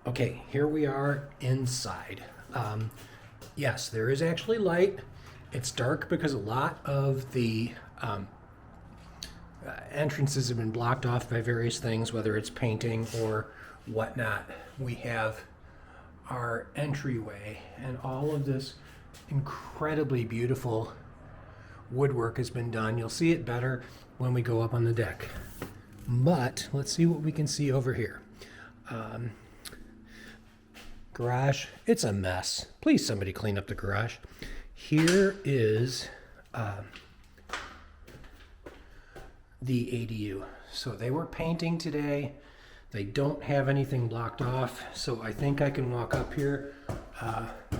Okay, here we are inside. Yes, there is actually light. It's dark because a lot of the entrances have been blocked off by various things, whether it's painting or whatnot. We have our entryway, and all of this incredibly beautiful woodwork has been done. You'll see it better when we go up on the deck. But let's see what we can see over here. Garage, it's a mess. Please, somebody clean up the garage. Here is the ADU. So they were painting today. They don't have anything blocked off, so I think I can walk up here.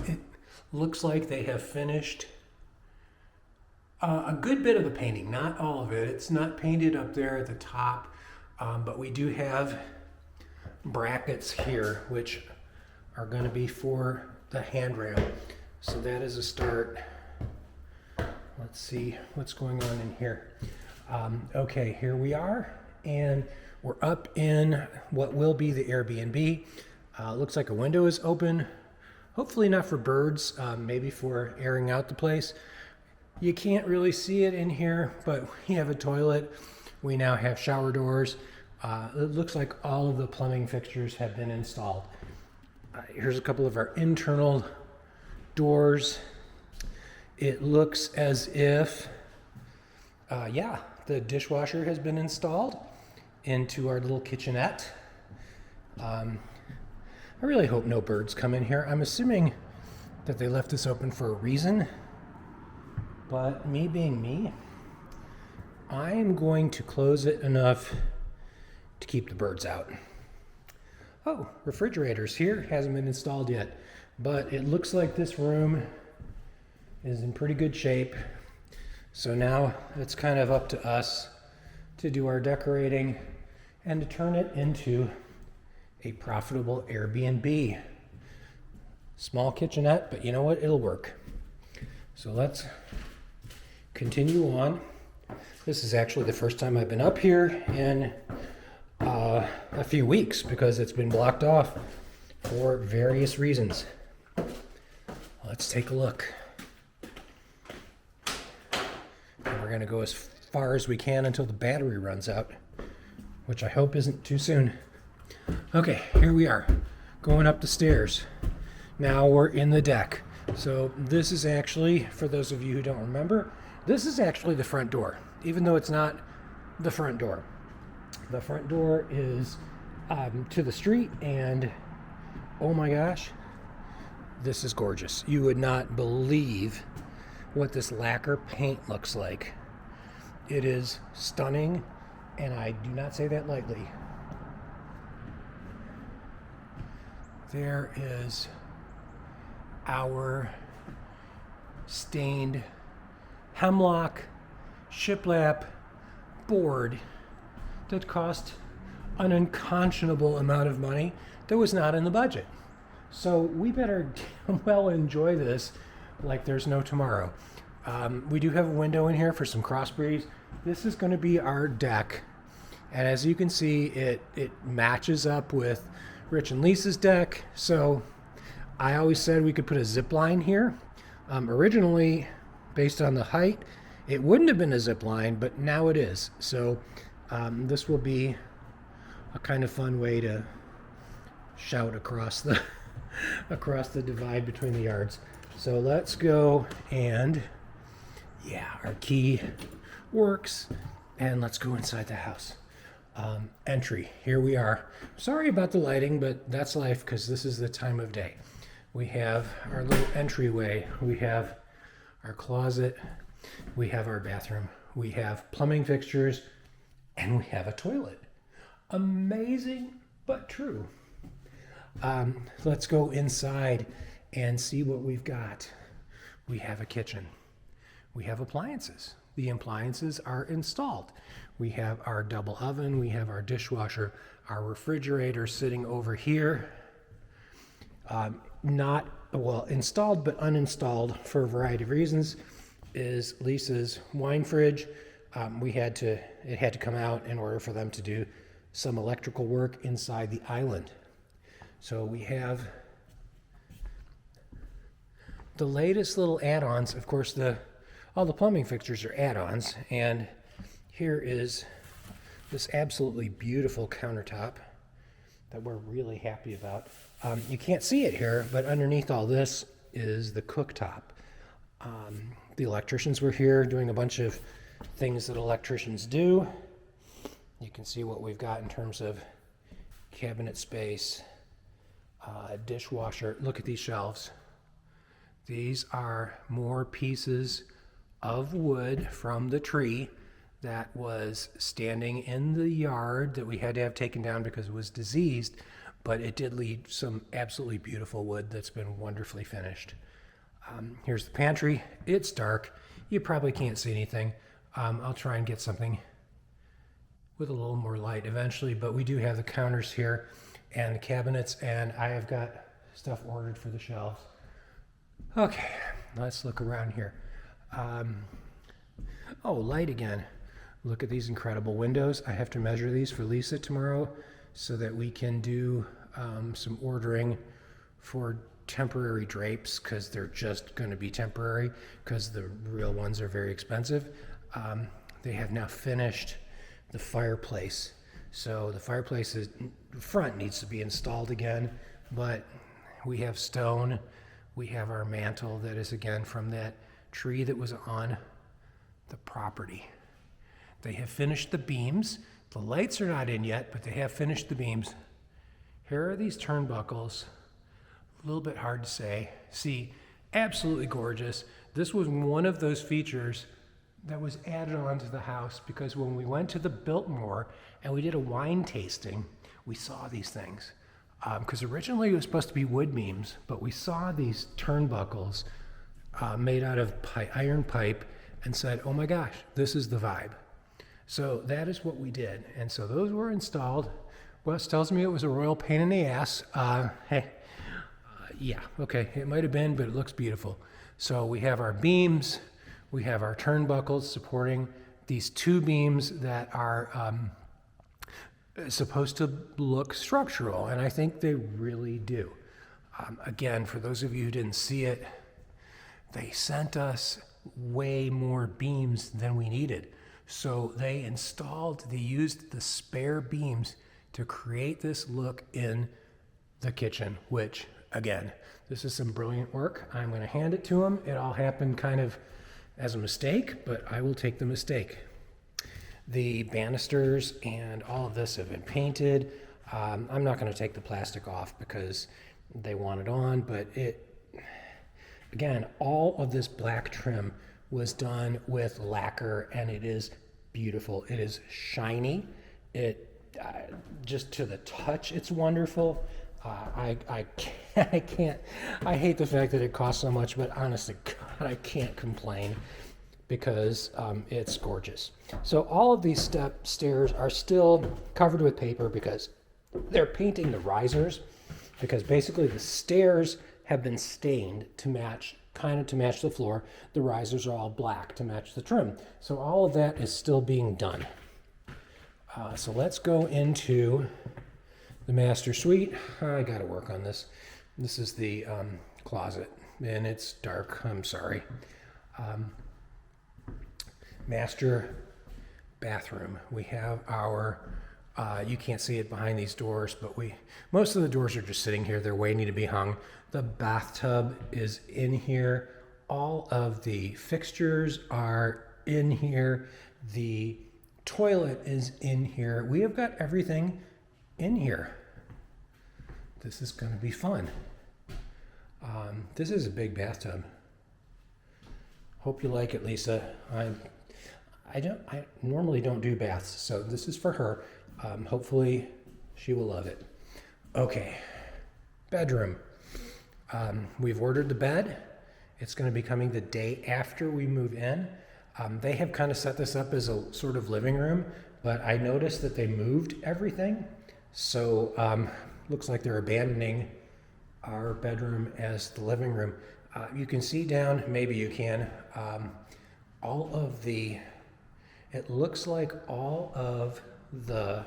It looks like they have finished a good bit of the painting, not all of it. It's not painted up there at the top, but we do have brackets here, which are going to be for the handrail. So that is a start. Let's see what's going on in here. Okay, here we are, and we're up in what will be the Airbnb. Looks like a window is open. Hopefully not for birds, maybe for airing out the place. You can't really see it in here, but we have a toilet. We now have shower doors. It looks like all of the plumbing fixtures have been installed. Here's a couple of our internal doors. It looks as if, yeah, the dishwasher has been installed into our little kitchenette. I really hope no birds come in here. I'm assuming that they left this open for a reason, but me being me, I am going to close it enough to keep the birds out. Oh, refrigerator's here. Hasn't been installed yet, but it looks like this room is in pretty good shape. So now it's kind of up to us to do our decorating and to turn it into a profitable Airbnb. Small kitchenette, but you know what? It'll work. So let's continue on. This is actually the first time I've been up here in a few weeks because it's been blocked off for various reasons. Let's take a look. And we're going to go as far as we can until the battery runs out, which I hope isn't too soon. Okay, here we are, going up the stairs. Now we're in the deck. So this is actually, for those of you who don't remember, this is actually the front door, even though it's not the front door. The front door is to the street, and oh my gosh, this is gorgeous. You would not believe what this lacquer paint looks like. It is stunning, and I do not say that lightly. There is our stained hemlock shiplap board that cost an unconscionable amount of money that was not in the budget. So we better well enjoy this like there's no tomorrow. We do have a window in here for some cross breeze. This is going to be our deck, and as you can see, it matches up with Rich and Lisa's deck. So I always said we could put a zip line here. Originally, based on the height, it wouldn't have been a zip line, but now it is. So this will be a kind of fun way to shout across the across the divide between the yards. So let's go, and yeah, our key works, and let's go inside the house. Entry, here we are. Sorry about the lighting, but that's life because this is the time of day. We have our little entryway, we have our closet, we have our bathroom, we have plumbing fixtures, and we have a toilet. Amazing, but true. Let's go inside and see what we've got. We have a kitchen. We have appliances. The appliances are installed. We have our double oven, we have our dishwasher, our refrigerator sitting over here. Not, well, installed but uninstalled for a variety of reasons is Lisa's wine fridge. It had to come out in order for them to do some electrical work inside the island. So we have the latest little add-ons. Of course, all the plumbing fixtures are add-ons, and here is this absolutely beautiful countertop that we're really happy about. You can't see it here, but underneath all this is the cooktop. The electricians were here doing a bunch of things that electricians do. You can see what we've got in terms of cabinet space, dishwasher. Look at these shelves. These are more pieces of wood from the tree that was standing in the yard that we had to have taken down because it was diseased, but it did leave some absolutely beautiful wood that's been wonderfully finished. Here's the pantry. It's dark. You probably can't see anything. I'll try and get something with a little more light eventually, but we do have the counters here and the cabinets, and I have got stuff ordered for the shelves. Okay, let's look around here. Oh, light again. Look at these incredible windows. I have to measure these for Lisa tomorrow so that we can do some ordering for temporary drapes, because they're just going to be temporary because the real ones are very expensive. They have now finished the fireplace. So the fireplace front needs to be installed again, but we have stone. We have our mantle that is again from that tree that was on the property. They have finished the beams. The lights are not in yet, but they have finished the beams. Here are these turnbuckles. A little bit hard to see. Absolutely gorgeous. This was one of those features that was added on to the house because when we went to the Biltmore and we did a wine tasting, we saw these things. Because originally it was supposed to be wood beams, but we saw these turnbuckles made out of iron pipe and said, oh my gosh, this is the vibe. So that is what we did. And so those were installed. Wes tells me it was a royal pain in the ass. Yeah, okay, it might have been, but it looks beautiful. So we have our beams, we have our turnbuckles supporting these two beams that are supposed to look structural, and I think they really do. Again, for those of you who didn't see it, they sent us way more beams than we needed. So they used the spare beams to create this look in the kitchen, which, again, this is some brilliant work. I'm going to hand it to them. It all happened kind of as a mistake, but I will take the mistake. The banisters and all of this have been painted. I'm not going to take the plastic off because they want it on, but again, all of this black trim was done with lacquer, and it is beautiful. It is shiny. Just to the touch, it's wonderful. I hate the fact that it costs so much, but honestly, God, I can't complain because it's gorgeous. So all of these stairs are still covered with paper because they're painting the risers, because basically the stairs have been stained to match the floor. The risers are all black to match the trim. So all of that is still being done. So let's go into the master suite. I got to work on this. This is the closet, and it's dark. I'm sorry. Master bathroom. We have our, you can't see it behind these doors, but most of the doors are just sitting here. They're waiting to be hung. The bathtub is in here. All of the fixtures are in here. The toilet is in here. We have got everything in here. This is going to be fun. This is a big bathtub. Hope you like it, Lisa. I normally don't do baths, so this is for her. Hopefully she will love it. Okay, bedroom. We've ordered the bed. It's going to be coming the day after we move in. They have kind of set this up as a sort of living room, but I noticed that they moved everything. So looks like they're abandoning our bedroom as the living room. You can see down, maybe you can, it looks like all of the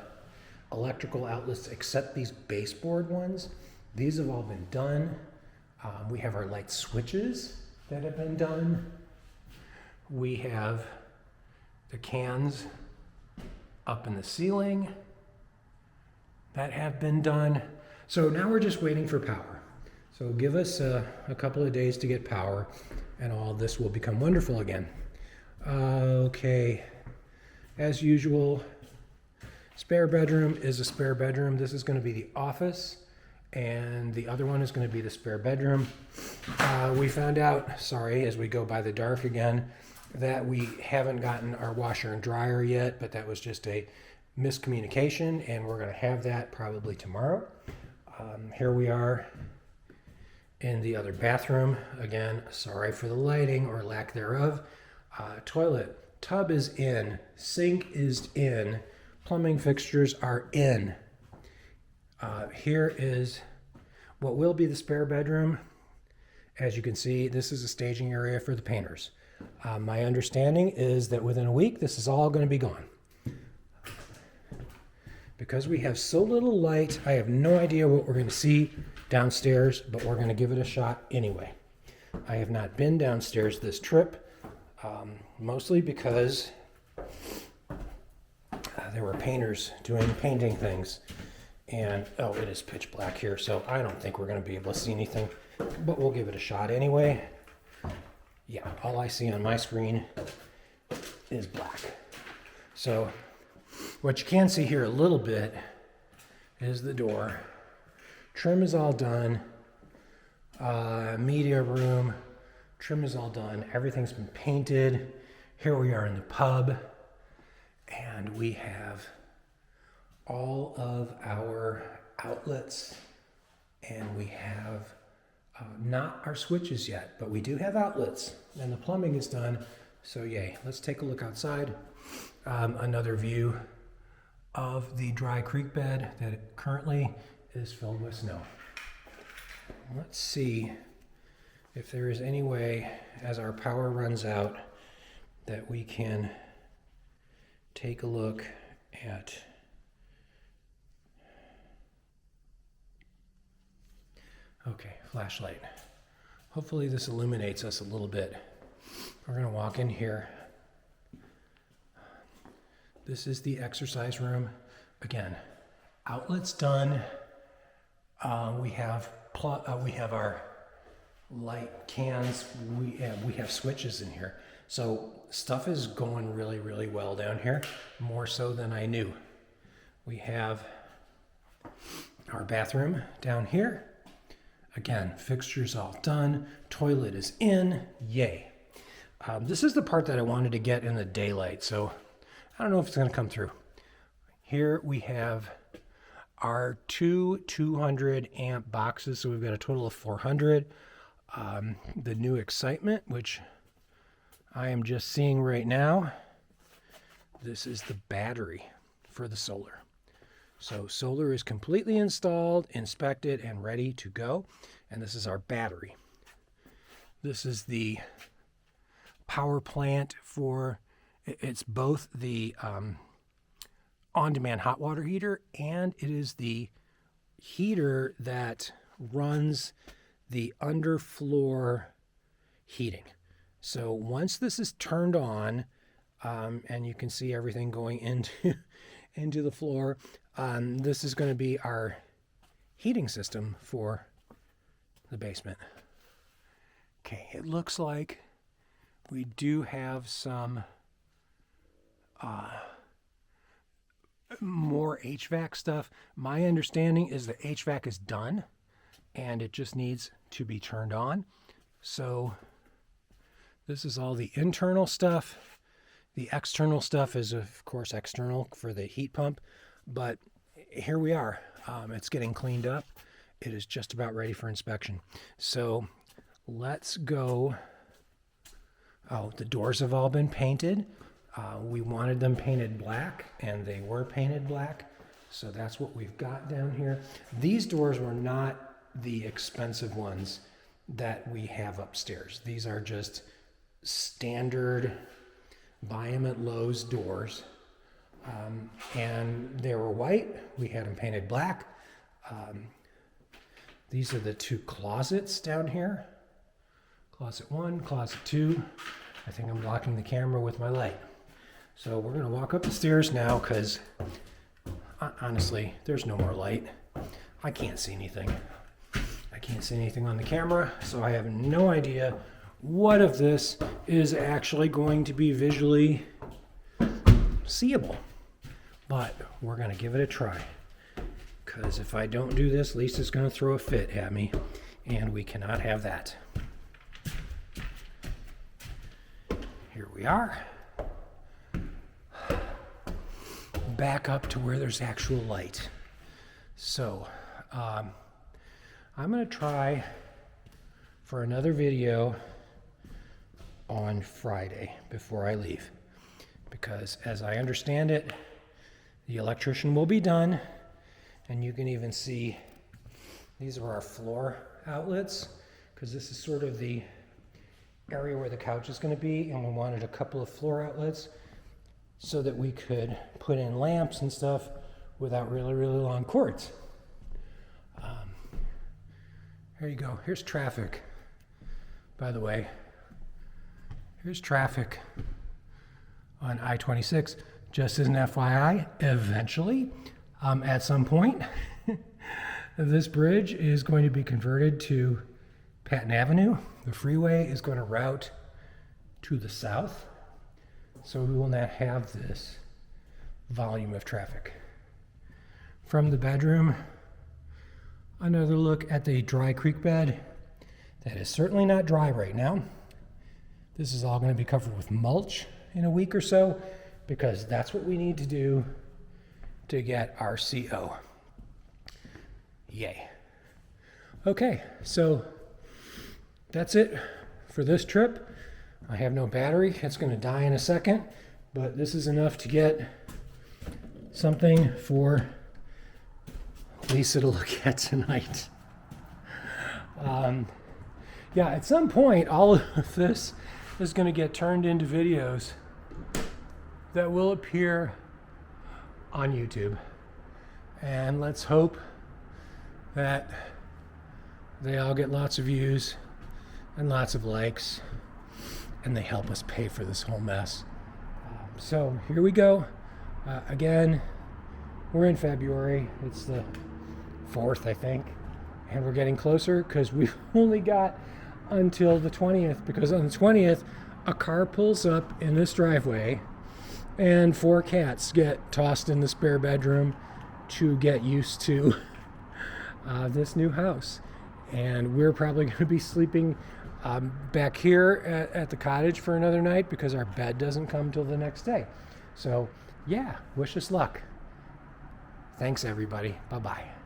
electrical outlets except these baseboard ones These have all been done. We have our light switches that have been done. We have the cans up in the ceiling that have been done. So now we're just waiting for power. So give us a couple of days to get power and all this will become wonderful again. Okay, as usual, spare bedroom is a spare bedroom. This is going to be the office and the other one is going to be the spare bedroom. We found out, sorry, as we go by the dark again, that we haven't gotten our washer and dryer yet, but that was just a miscommunication and we're going to have that probably tomorrow. Here we are in the other bathroom. Again, sorry for the lighting or lack thereof. Toilet, tub is in, sink is in, plumbing fixtures are in. Here is what will be the spare bedroom. As you can see, this is a staging area for the painters. My understanding is that within a week, this is all going to be gone. Because we have so little light, I have no idea what we're going to see downstairs, but we're going to give it a shot anyway. I have not been downstairs this trip, mostly because there were painters doing painting things. And, oh, it is pitch black here, so I don't think we're going to be able to see anything, but we'll give it a shot anyway. Yeah, all I see on my screen is black. So what you can see here a little bit is the door. Trim is all done. Media room, trim is all done. Everything's been painted. Here we are in the pub, and we have all of our outlets, and we have not our switches yet, but we do have outlets, and the plumbing is done, so yay. Let's take a look outside. Another view of the dry creek bed that currently is filled with snow. Let's see if there is any way, as our power runs out, that we can take a look at okay, flashlight. Hopefully this illuminates us a little bit. We're going to walk in here. This is the exercise room. Again, outlets done. We have our light cans. We have switches in here. So stuff is going really, really well down here, more so than I knew. We have our bathroom down here. Again, fixtures all done. Toilet is in. Yay. This is the part that I wanted to get in the daylight, so I don't know if it's going to come through. Here we have our two 200 amp boxes, so we've got a total of 400. The new excitement, which I am just seeing right now, this is the battery for the solar. So solar is completely installed, inspected, and ready to go. And this is our battery. This is the power plant for, it's both the on-demand hot water heater, and it is the heater that runs the underfloor heating. So once this is turned on, and you can see everything going into the floor, this is going to be our heating system for the basement. Okay, it looks like we do have some more HVAC stuff. My understanding is that HVAC is done and it just needs to be turned on. So this is all the internal stuff. The external stuff is, of course, external for the heat pump, but here we are. It's getting cleaned up. It is just about ready for inspection. So let's go. Oh, the doors have all been painted. We wanted them painted black, and they were painted black. So that's what we've got down here. These doors were not the expensive ones that we have upstairs. These are just standard buy them at Lowe's doors. And they were white. We had them painted black. These are the two closets down here. Closet 1, closet 2. I think I'm blocking the camera with my light. So we're gonna walk up the stairs now because honestly, there's no more light. I can't see anything. I can't see anything on the camera, so I have no idea what of this is actually going to be visually seeable. But we're gonna give it a try. Because if I don't do this, Lisa's gonna throw a fit at me, and we cannot have that. Here we are. Back up to where there's actual light. So, I'm gonna try for another video on Friday before I leave. Because as I understand it, the electrician will be done, and you can even see these are our floor outlets, because this is sort of the area where the couch is going to be, and we wanted a couple of floor outlets so that we could put in lamps and stuff without really, really long cords. Here you go. Here's traffic, by the way. Here's traffic on I-26. Just as an FYI, eventually, at some point, this bridge is going to be converted to Patton Avenue. The freeway is going to route to the south, so we will not have this volume of traffic. From the bedroom, another look at the dry creek bed. That is certainly not dry right now. This is all going to be covered with mulch in a week or so, because that's what we need to do to get our CO. Yay. Okay, so that's it for this trip. I have no battery. It's going to die in a second, but this is enough to get something for Lisa to look at tonight. Yeah, at some point, all of this is going to get turned into videos that will appear on YouTube. And let's hope that they all get lots of views and lots of likes, and they help us pay for this whole mess. So here we go. Again, we're in February. It's the 4th, I think. And we're getting closer because we've only got until the 20th, because on the 20th, a car pulls up in this driveway and 4 cats get tossed in the spare bedroom to get used to this new house. And we're probably going to be sleeping back here at the cottage for another night because our bed doesn't come till the next day. So yeah, wish us luck. Thanks everybody. Bye-bye.